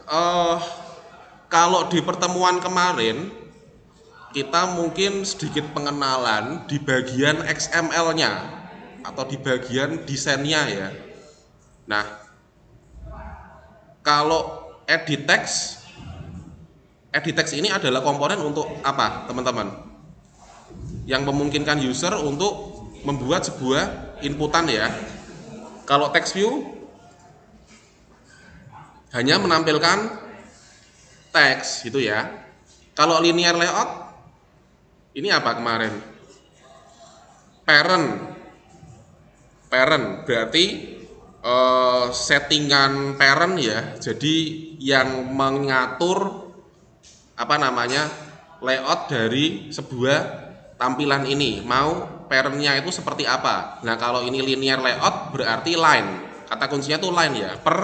eh kalau di pertemuan kemarin kita mungkin sedikit pengenalan di bagian XML-nya atau di bagian desainnya ya. Nah, kalau edit text ini adalah komponen untuk apa, teman-teman? Yang memungkinkan user untuk membuat sebuah inputan ya. Kalau text view hanya menampilkan teks gitu ya. Kalau linear layout ini apa kemarin? Parent. Parent berarti settingan parent ya. Jadi yang mengatur apa namanya? Layout dari sebuah tampilan ini. Mau parentnya itu seperti apa? Nah, kalau ini linear layout berarti line. Kata kuncinya tuh line ya, per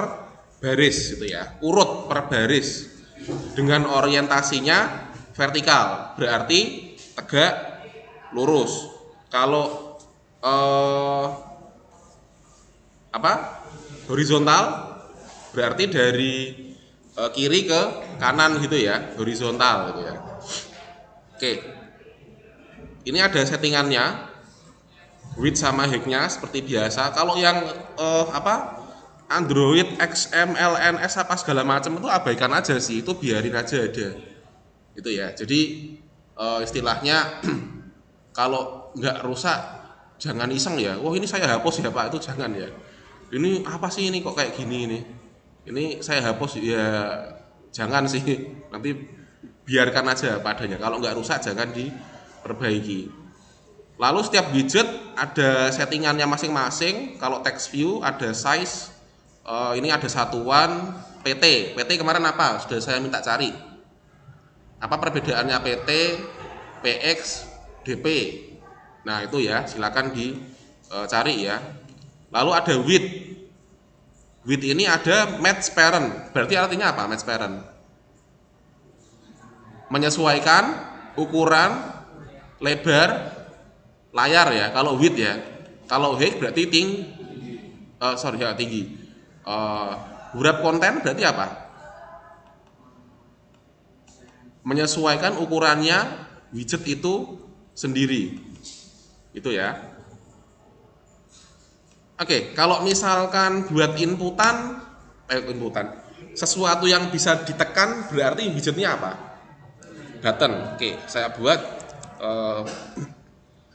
baris gitu ya. Urut per baris. Dengan orientasinya vertikal, berarti tegak lurus. Kalau apa horizontal berarti dari kiri ke kanan gitu ya, horizontal gitu ya. Oke, ini ada settingannya, width sama height-nya seperti biasa. Kalau yang apa Android XMLNS apa segala macam itu abaikan aja sih, itu biarin aja ada itu ya. Jadi istilahnya kalau nggak rusak jangan iseng ya. Wah, ini saya hapus ya Pak, itu jangan ya. Ini apa sih ini kok kayak gini ini saya hapus ya, jangan sih. Nanti biarkan aja padanya. Kalau nggak rusak jangan diperbaiki. Lalu setiap widget ada settingannya masing-masing. Kalau text view ada size, ini ada satuan PT. PT kemarin apa? Sudah saya minta cari. Apa perbedaannya PT, PX, DP? Nah itu ya, silakan dicari ya. Lalu ada width. Width ini ada match parent. Berarti artinya apa match parent? Menyesuaikan ukuran lebar layar ya. Kalau width ya. Kalau height berarti tinggi. Wrap konten berarti apa? Menyesuaikan ukurannya widget itu sendiri. Itu ya. Oke, kalau misalkan buat inputan sesuatu yang bisa ditekan berarti widgetnya apa? Button. Oke, saya buat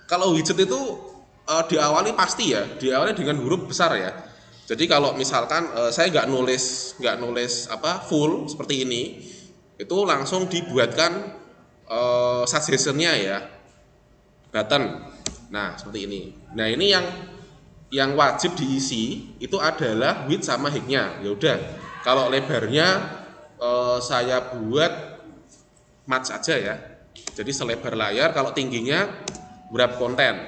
kalau widget itu diawali pasti ya, diawali dengan huruf besar ya. Jadi kalau misalkan saya nggak nulis apa full seperti ini, itu langsung dibuatkan suggestionnya ya, button. Nah seperti ini. Nah ini yang wajib diisi itu adalah width sama height-nya. Ya udah, kalau lebarnya saya buat match aja ya. Jadi selebar layar. Kalau tingginya wrap konten.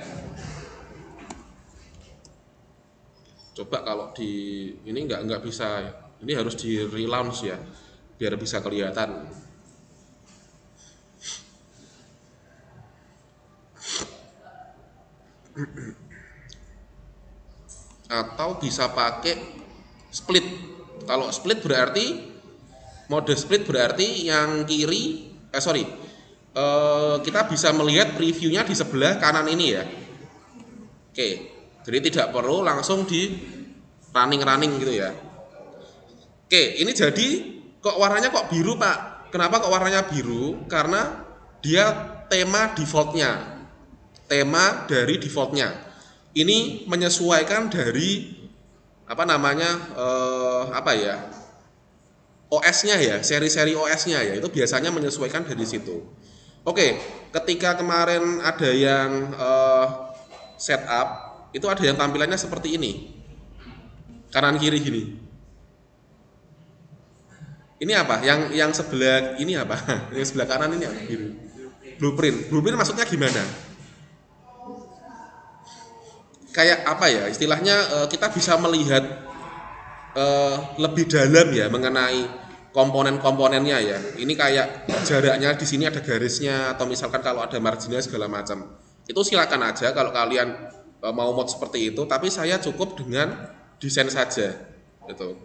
Coba kalau di ini nggak bisa. Ini harus di relaunch ya, biar bisa kelihatan. Atau bisa pakai split. Kalau split berarti mode split berarti yang kiri kita bisa melihat previewnya di sebelah kanan ini ya. Oke, jadi tidak perlu langsung di running gitu ya. Oke, ini jadi kok warnanya kok biru Pak? Kenapa kok warnanya biru? Karena dia tema defaultnya, tema dari defaultnya. Ini menyesuaikan dari apa namanya apa ya, OS-nya ya, seri-seri OS-nya ya, itu biasanya menyesuaikan dari situ. Oke, ketika kemarin ada yang setup, itu ada yang tampilannya seperti ini, kanan kiri gini. Ini apa? Yang sebelah ini apa? Yang sebelah kanan ini apa? Blueprint. Blueprint maksudnya gimana? Kayak apa ya? Istilahnya kita bisa melihat lebih dalam ya mengenai komponen-komponennya ya. Ini kayak jaraknya di sini ada garisnya atau misalkan kalau ada marginnya segala macam. Itu silakan aja kalau kalian mau mod seperti itu, tapi saya cukup dengan desain saja gitu.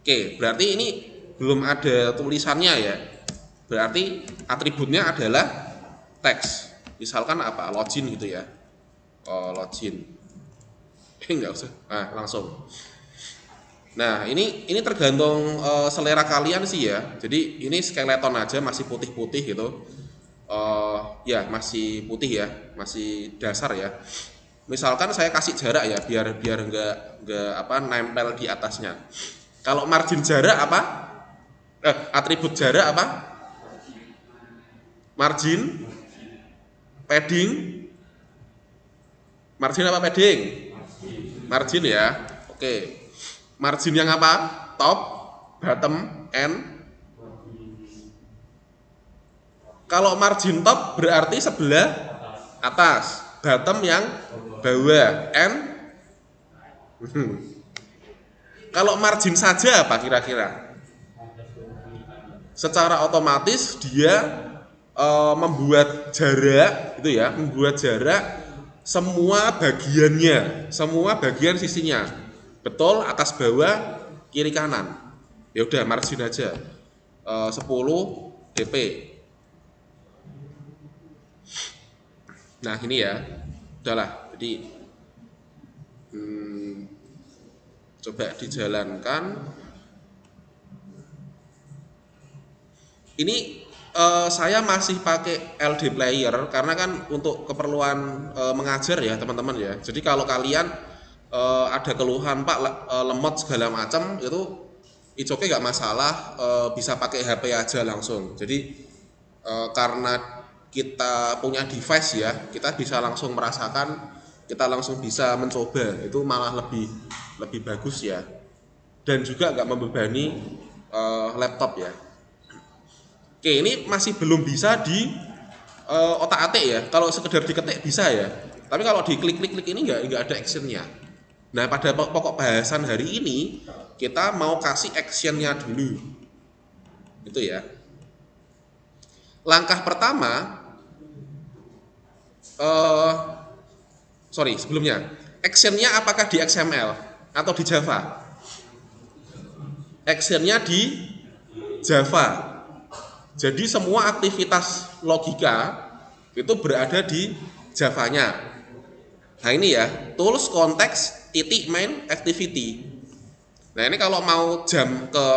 Oke, berarti ini belum ada tulisannya ya, berarti atributnya adalah teks. Misalkan apa, login gitu ya, login, nggak usah, nah langsung. Nah ini tergantung selera kalian sih ya. Jadi ini skeleton aja masih putih-putih gitu, ya masih putih ya, masih dasar ya. Misalkan saya kasih jarak ya, biar nggak apa nempel di atasnya. Kalau margin jarak apa? Atribut jarak apa? Margin, padding, margin apa padding? Margin ya. Oke. Margin yang apa? Top, bottom, and. Kalau margin top berarti sebelah atas, bottom yang bawah, and. Kalau margin saja apa kira-kira? Secara otomatis dia membuat jarak gitu ya, membuat jarak semua bagiannya, semua bagian sisinya, betul, atas bawah kiri kanan. Ya udah margin aja 10 dp. Nah ini ya, udahlah, jadi coba dijalankan. Ini saya masih pakai LD player karena kan untuk keperluan mengajar ya teman-teman ya. Jadi kalau kalian ada keluhan Pak lemot segala macam itu it's okay, nggak masalah, bisa pakai HP aja langsung. Jadi karena kita punya device ya, kita bisa langsung merasakan, kita langsung bisa mencoba, itu malah lebih bagus ya. Dan juga nggak membebani laptop ya. Oke, ini masih belum bisa di otak-atik ya. Kalau sekedar diketik bisa ya. Tapi kalau diklik-klik ini nggak ada actionnya. Nah, pada pokok bahasan hari ini kita mau kasih actionnya dulu. Itu ya. Langkah pertama, sebelumnya, actionnya apakah di XML atau di Java? Actionnya di Java. Jadi semua aktivitas logika itu berada di Java-nya. Nah ini ya, tools konteks titik main activity. Nah ini kalau mau jump ke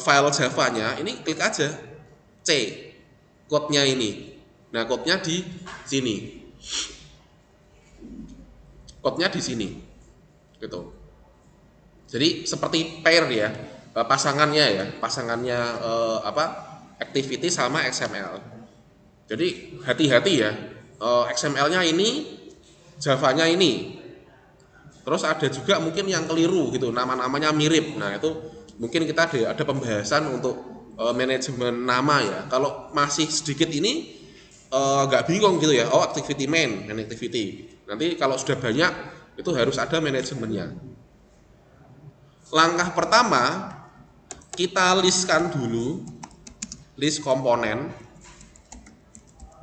file Java-nya, ini klik aja C, code-nya ini. Nah code-nya di sini, code-nya di sini, gitu. Jadi seperti pair ya. Pasangannya activity sama XML. Jadi hati-hati ya, XML-nya ini, Java-nya ini. Terus ada juga mungkin yang keliru gitu, nama-namanya mirip. Nah itu mungkin kita ada pembahasan untuk manajemen nama ya. Kalau masih sedikit ini agak bingung gitu ya, activity main activity. Nanti kalau sudah banyak itu harus ada manajemennya. Langkah pertama, kita listkan dulu, list komponen.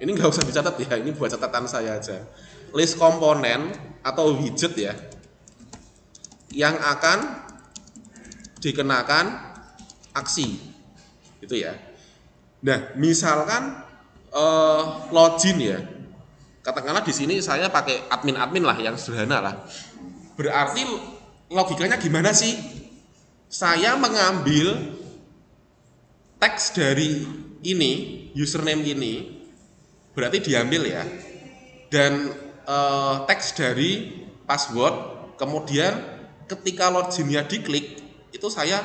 Ini nggak usah dicatat ya, ini buat catatan saya aja. List komponen atau widget ya, yang akan dikenakan aksi, gitu ya. Nah, misalkan login ya, katakanlah di sini saya pakai admin lah, yang sederhana lah. Berarti logikanya gimana sih? Saya mengambil teks dari ini, username ini, berarti diambil ya, dan teks dari password, kemudian ketika loginnya diklik, itu saya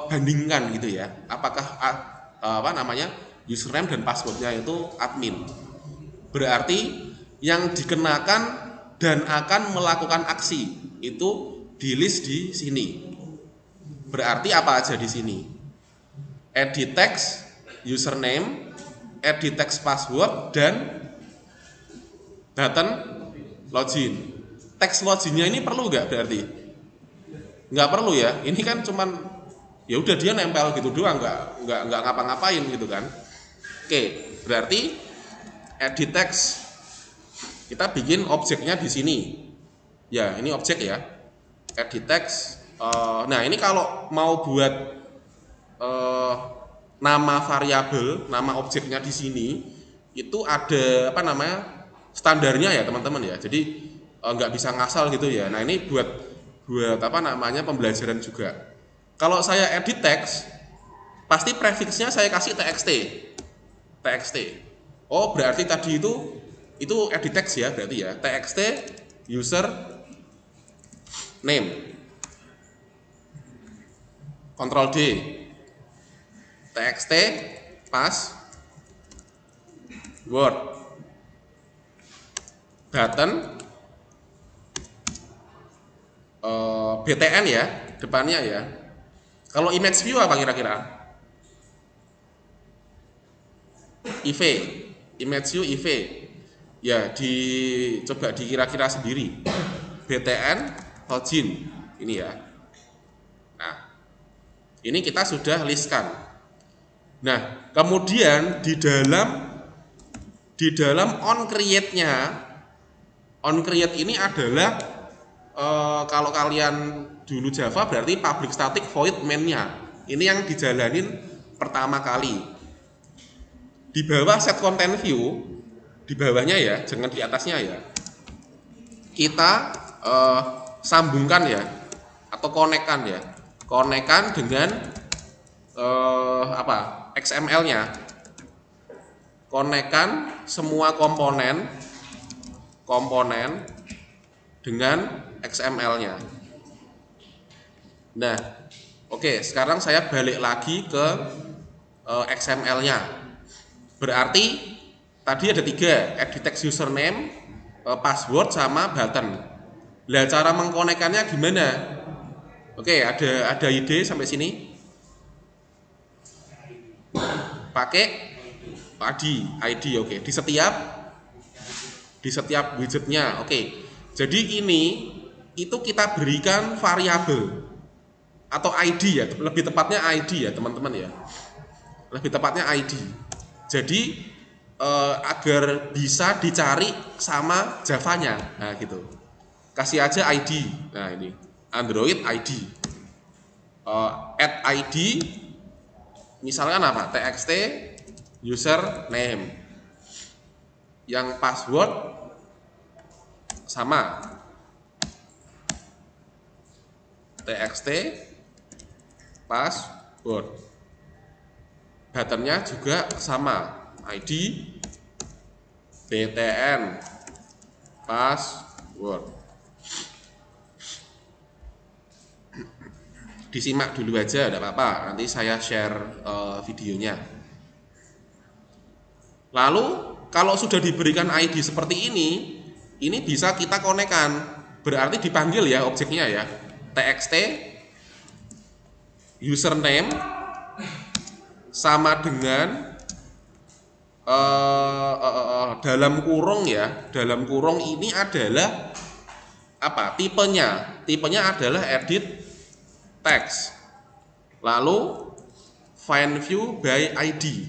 bandingkan gitu ya, apakah username dan passwordnya itu admin. Berarti yang dikenakan dan akan melakukan aksi itu di list di sini. Berarti apa aja di sini? Edit text username, edit text password, dan button login. Text loginnya ini perlu nggak berarti? Nggak perlu ya. Ini kan cuman ya udah dia nempel gitu doang, nggak ngapa-ngapain gitu kan. Oke, berarti edit text kita bikin objeknya di sini. Ya, ini objek ya. Edit text Nah ini kalau mau buat eh, nama variabel, nama objeknya di sini itu ada apa namanya standarnya ya teman-teman ya. Jadi nggak bisa ngasal gitu ya. Nah ini buat apa namanya pembelajaran juga. Kalau saya edit teks, pasti prefixnya saya kasih txt. Oh berarti tadi itu edit teks ya berarti ya. Txt user name. Ctrl D. Txt password. Button btn ya depannya ya. Kalau image view apa kira-kira? IV, image view IV. Ya, coba dikira-kira sendiri. BTN login ini ya. Nah, ini kita sudah listkan. Nah, kemudian di dalam on create ini adalah kalau kalian dulu Java berarti public static void main-nya. Ini yang dijalanin pertama kali. Di bawah set content view, di bawahnya ya, jangan di atasnya ya. Kita sambungkan ya, atau konekkan ya, konekkan dengan XML-nya. Konekkan semua komponen dengan XML-nya. Nah, oke, sekarang saya balik lagi ke XML-nya. Berarti tadi ada 3, edit text username, password sama button. Lah cara mengkonekkannya gimana? Oke, ada ide sampai sini? Pakai ID, oke. Di setiap widgetnya, oke. Jadi itu kita berikan variabel atau ID ya, lebih tepatnya ID ya teman-teman ya. Lebih tepatnya ID. Jadi agar bisa dicari sama Java-nya, nah gitu. Kasih aja ID. Nah ini Android ID. Add ID. Misalkan apa? Txt username. Yang password sama. Txt password. Buttonnya juga sama. ID btn password. Disimak dulu aja, tidak apa-apa. Nanti saya share videonya. Lalu kalau sudah diberikan ID seperti ini bisa kita konekkan. Berarti dipanggil ya objeknya ya. Txt username sama dengan dalam kurung ya. Dalam kurung ini adalah apa? Tipenya adalah edit text. Lalu find view by ID.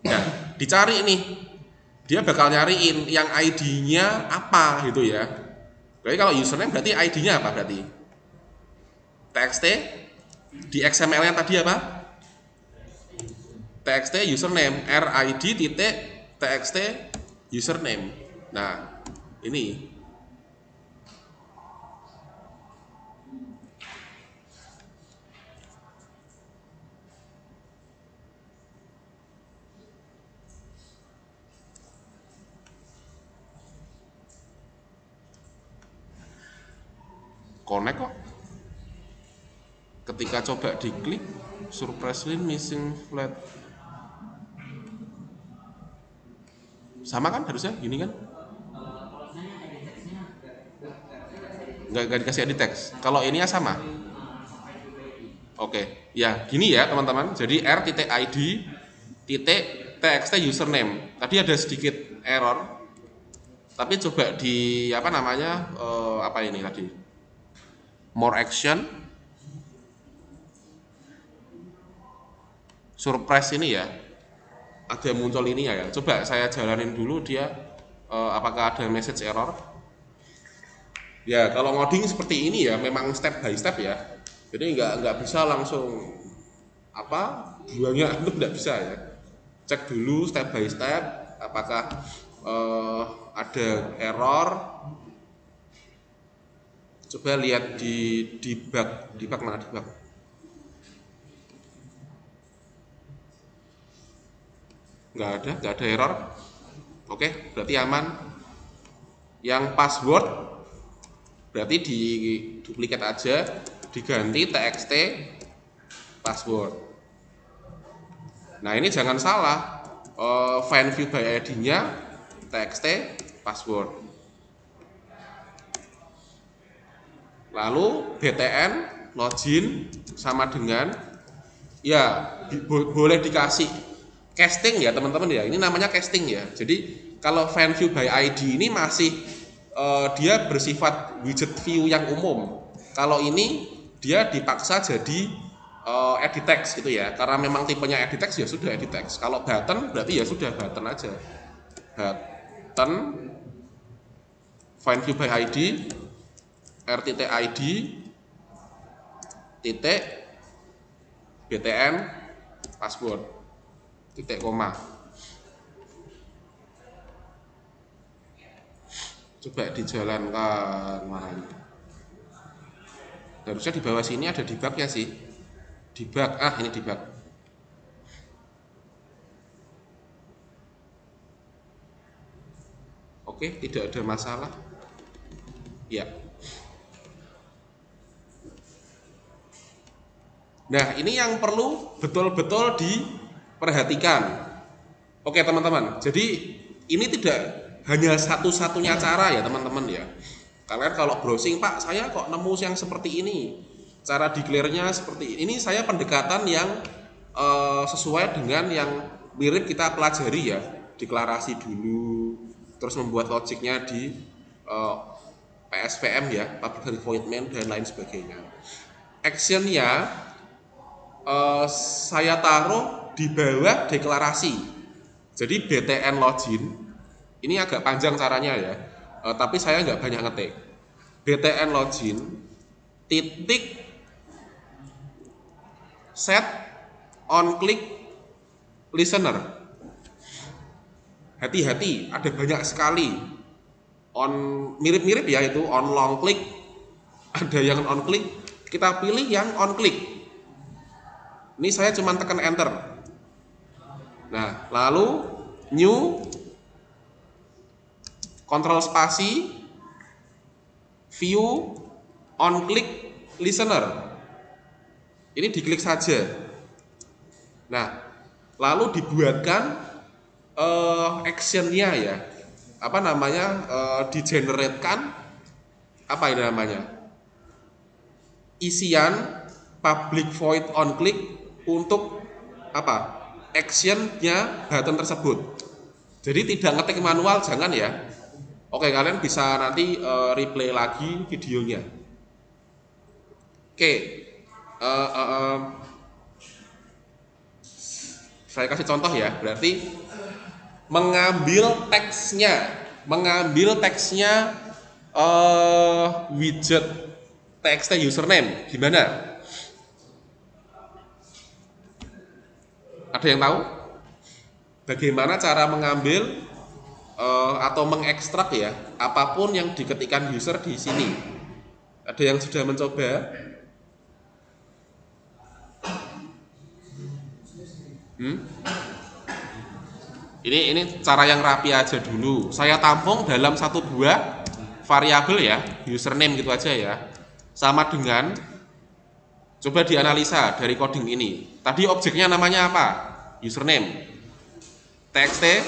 Nah, dicari nih. Dia bakal nyariin yang ID-nya apa gitu ya. Jadi kalau username berarti ID-nya apa berarti? Txt di XML-nya tadi apa? Txt username RID titik txt username. Nah, ini connect kok. Ketika coba diklik surprisingly missing flat. Sama kan harusnya gini kan? Nggak dikasih edit text. Kalau ini ya sama. Oke, ya gini ya teman-teman. Jadi r.id txt username. Tadi ada sedikit error. Tapi coba di apa namanya? Apa ini tadi? More action. Surprise ini ya. Ada muncul ini ya. Coba saya jalanin dulu dia apakah ada message error. Ya kalau ngoding seperti ini ya memang step by step ya. Jadi nggak bisa langsung apa buahnya itu nggak bisa ya. Cek dulu step by step apakah ada error. Coba lihat di debug mana debug. Nggak ada error. Oke, berarti aman. Yang password berarti di duplikat aja, diganti txt password. Nah ini jangan salah, find view by id-nya txt password. Lalu btn login sama dengan ya boleh dikasih casting ya teman-teman ya. Ini namanya casting ya. Jadi kalau find view by id ini masih dia bersifat widget view yang umum. Kalau ini dia dipaksa jadi edit text gitu ya. Karena memang tipenya edit text ya sudah edit text. Kalau button berarti ya sudah button aja. Button find view by id rttid titik btn password titik koma. Coba dijalankan mana ini? Harusnya di bawah sini ada debug ya sih. Debug, ini debug. Oke, tidak ada masalah. Ya. Nah, ini yang perlu betul-betul diperhatikan. Oke, teman-teman. Jadi ini tidak hanya satu-satunya cara ya, teman-teman ya. Kalian kalau browsing, Pak, saya kok nemu yang seperti ini. Cara declare-nya seperti ini. Saya pendekatan yang sesuai dengan yang mirip kita pelajari ya. Deklarasi dulu, terus membuat logiknya di PSVM ya, public voidment dan lain sebagainya. Action-nya saya taruh di bawah deklarasi. Jadi btn login ini agak panjang caranya ya, tapi saya nggak banyak ngetik. Btn login titik set on click listener. Hati-hati, ada banyak sekali on mirip-mirip ya, itu on long click, ada yang on click. Kita pilih yang on click. Ini saya cuma tekan enter. Nah, lalu new kontrol spasi view on click listener. Ini diklik saja. Nah, lalu dibuatkan actionnya ya. Apa namanya? Digeneratkan apa ini namanya? Isian public void on click untuk apa? Actionnya button tersebut. Jadi tidak ngetik manual, jangan ya. Oke, kalian bisa nanti replay lagi videonya. Oke, saya kasih contoh ya. Berarti mengambil teksnya widget txt username gimana? Ada yang tahu? Bagaimana cara mengambil atau mengekstrak ya apapun yang diketikkan user di sini? Ada yang sudah mencoba? Ini cara yang rapi aja dulu. Saya tampung dalam satu buah variabel ya, username gitu aja ya. Sama dengan coba dianalisa dari coding ini. Tadi objeknya namanya apa? Username. Txt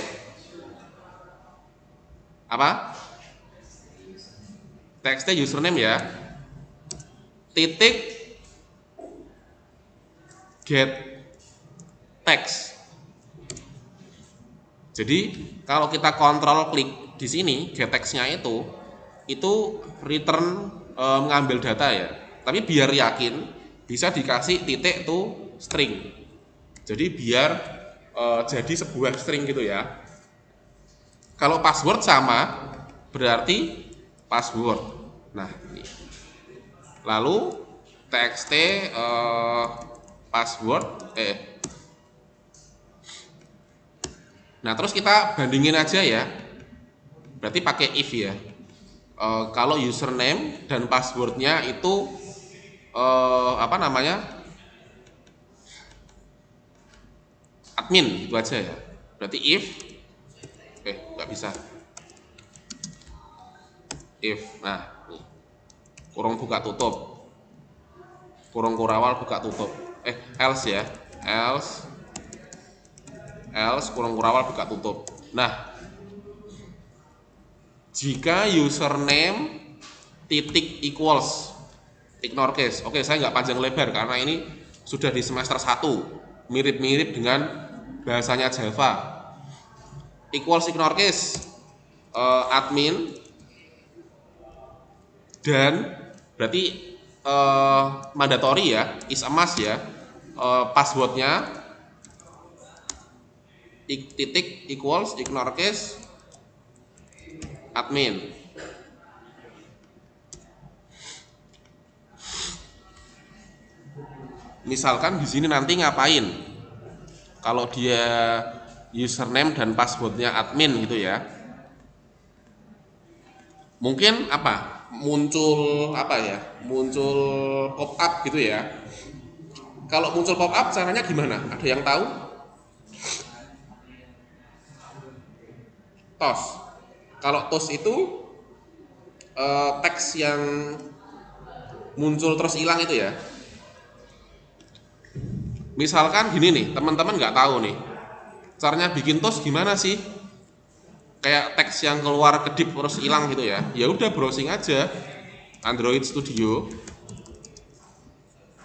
apa? Txt username ya. Titik get text. Jadi kalau kita kontrol klik di sini get text-nya itu return mengambil data ya. Tapi biar yakin bisa dikasih titik to string. Jadi biar jadi sebuah string gitu ya. Kalau password sama berarti password. Nah, ini. Lalu txt password nah terus kita bandingin aja ya, berarti pakai if ya. Kalau username dan passwordnya itu apa namanya admin, itu aja ya. Berarti if nggak bisa if, nah nih, kurung buka tutup, kurung kurawal buka tutup, else ya, else kurung kurawal buka tutup. Nah, jika username titik equals ignore case, oke saya nggak panjang lebar karena ini sudah di semester 1, mirip-mirip dengan bahasanya Java. Equals ignore case admin, dan berarti mandatory ya, is a must ya, passwordnya titik equals ignore case admin. Misalkan di sini nanti ngapain kalau dia username dan passwordnya admin gitu ya, mungkin apa, muncul apa ya, muncul pop up gitu ya. Kalau muncul pop up caranya gimana, ada yang tahu? Tos. Kalau tos itu teks yang muncul terus hilang itu ya. Misalkan gini nih, teman-teman nggak tahu nih caranya bikin tos gimana sih, kayak teks yang keluar kedip terus hilang gitu ya. Ya udah, browsing aja Android Studio,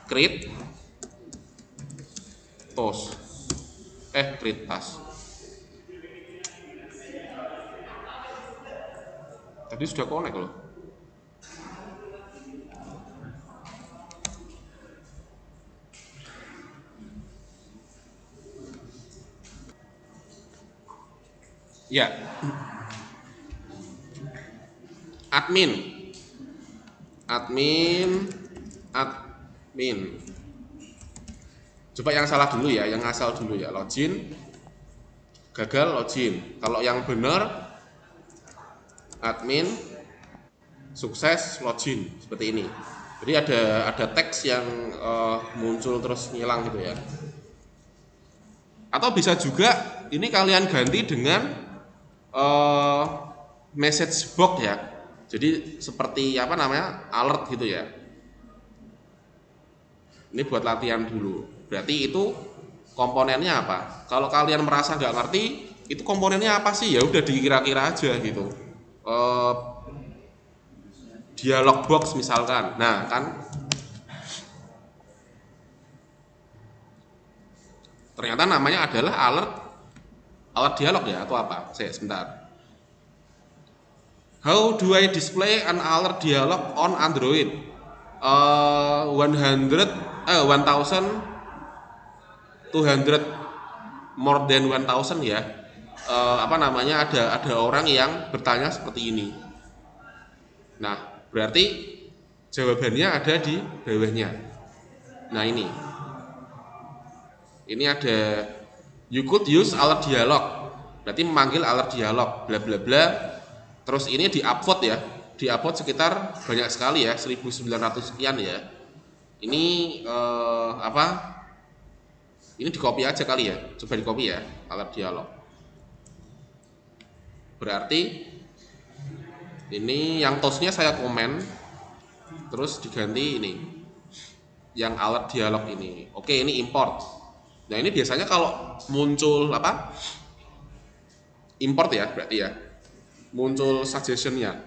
create tos, create task. Tadi sudah connect loh. Ya, admin, coba yang salah dulu ya, yang asal dulu ya, login, gagal login. Kalau yang benar admin, sukses login, seperti ini. Jadi ada teks yang muncul terus ngilang gitu ya. Atau bisa juga ini kalian ganti dengan message box ya. Jadi seperti apa namanya, alert gitu ya. Ini buat latihan dulu. Berarti itu komponennya apa? Kalau kalian merasa nggak ngerti itu komponennya apa sih, ya udah dikira-kira aja gitu. Dialog box misalkan. Nah kan ternyata namanya adalah alert dialog ya, atau apa? Sebentar. How do I display an alert dialog on Android? 1200 more than 1000 ya. Apa namanya, ada orang yang bertanya seperti ini. Nah, berarti jawabannya ada di bawahnya. Nah, ini ada you could use alert dialog. Berarti memanggil alert dialog bla bla bla. Terus ini di-upvote ya. Di-upvote sekitar banyak sekali ya, 1900 sekian ya. Ini apa? Ini di copy aja kali ya. Coba di copy ya, alert dialog. Berarti ini yang tosnya saya komen, terus diganti ini yang alert dialog ini. Oke, ini import. Nah, ini biasanya kalau muncul apa, import ya, berarti ya muncul suggestionnya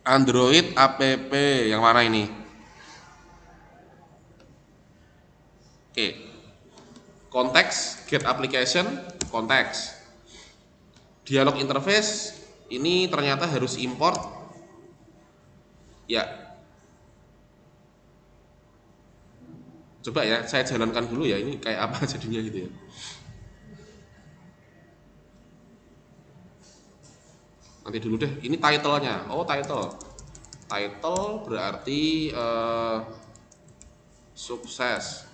Android app yang mana ini. Oke, konteks get application, konteks dialog interface ini ternyata harus import ya. Coba ya saya jalankan dulu ya, ini kayak apa jadinya gitu ya. Nanti dulu deh, ini title-nya. Oh, title. Title berarti sukses.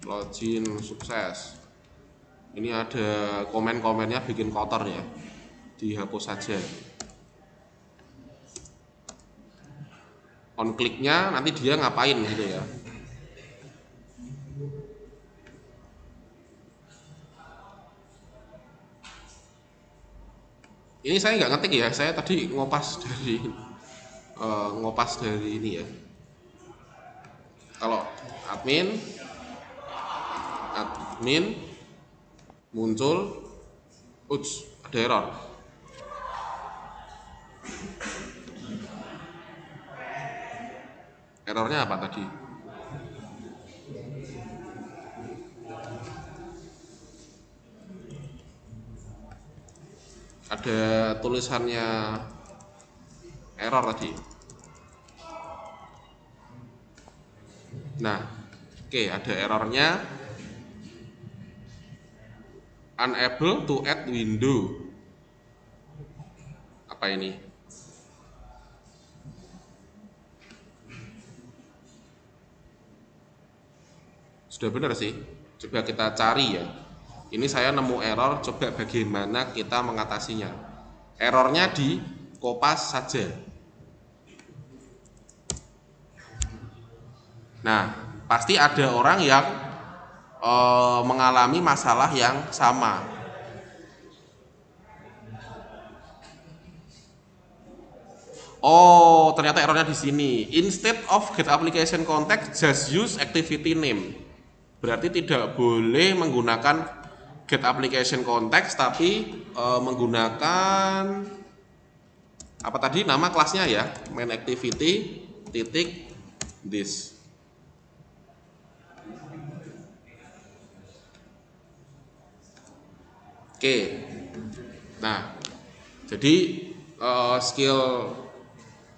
Login sukses. Ini ada komen-komennya bikin kotor ya, dihapus saja. On kliknya nanti dia ngapain gitu ya. Ini saya nggak ngetik ya, saya tadi ngopas dari ini ya. Kalau admin muncul, ada error. Errornya apa tadi? Ada tulisannya error tadi. Nah, oke, ada errornya. Unable to add window. Apa ini? Sudah benar sih. Coba kita cari ya. Ini saya nemu error, coba bagaimana kita mengatasinya. Errornya di kopas saja. Nah, pasti ada orang yang mengalami masalah yang sama. Oh, ternyata errornya di sini. Instead of get application context, just use activity name. Berarti tidak boleh menggunakan get application context, tapi menggunakan apa tadi nama kelasnya ya, main activity titik this. Oke, nah jadi skill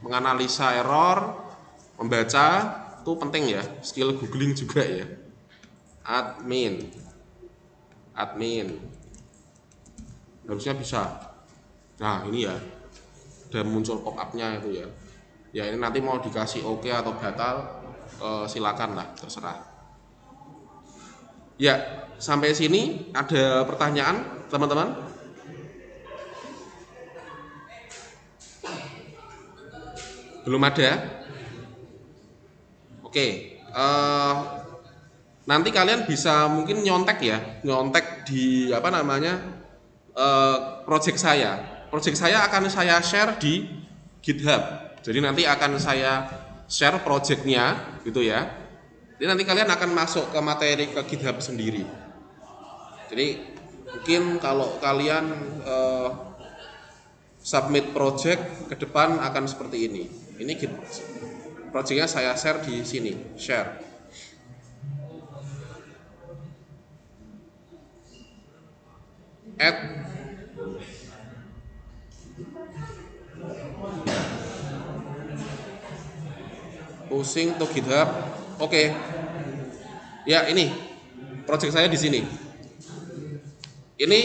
menganalisa error, membaca itu penting ya, skill googling juga ya. Admin harusnya bisa. Nah ini ya, udah muncul pop up-nya itu ya. Ya ini nanti mau dikasih oke atau batal, silakan lah, terserah. Ya, sampai sini ada pertanyaan teman-teman? Belum ada? Oke, nanti kalian bisa mungkin nyontek ya, nyontek di apa namanya project saya. Project saya akan saya share di GitHub. Jadi nanti akan saya share projectnya gitu ya. Jadi nanti kalian akan masuk ke materi ke GitHub sendiri. Jadi mungkin kalau kalian submit project ke depan akan seperti ini. Ini projectnya saya share di sini, share. Add pushing to GitHub. Oke. Ya, ini project saya di sini. Ini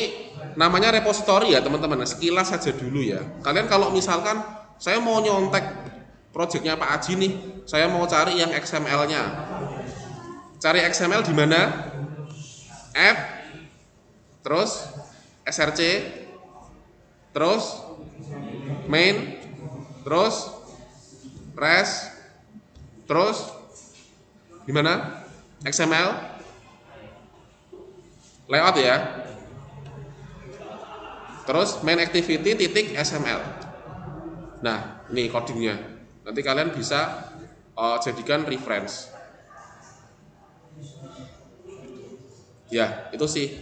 namanya repository ya, teman-teman. Sekilas saja dulu ya. Kalian kalau misalkan saya mau nyontek projectnya Pak Aji nih, saya mau cari yang XML-nya. Cari XML di mana? App, terus src, terus main, terus res, terus gimana? XML layout ya, terus main activity titik XML. Nah ini codingnya, nanti kalian bisa jadikan reference ya. Itu sih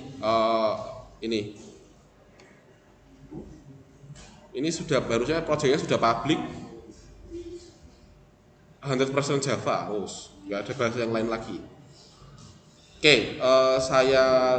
ini sudah barusan projectnya sudah public 100% Java, nggak ada bahasa yang lain lagi. Oke, saya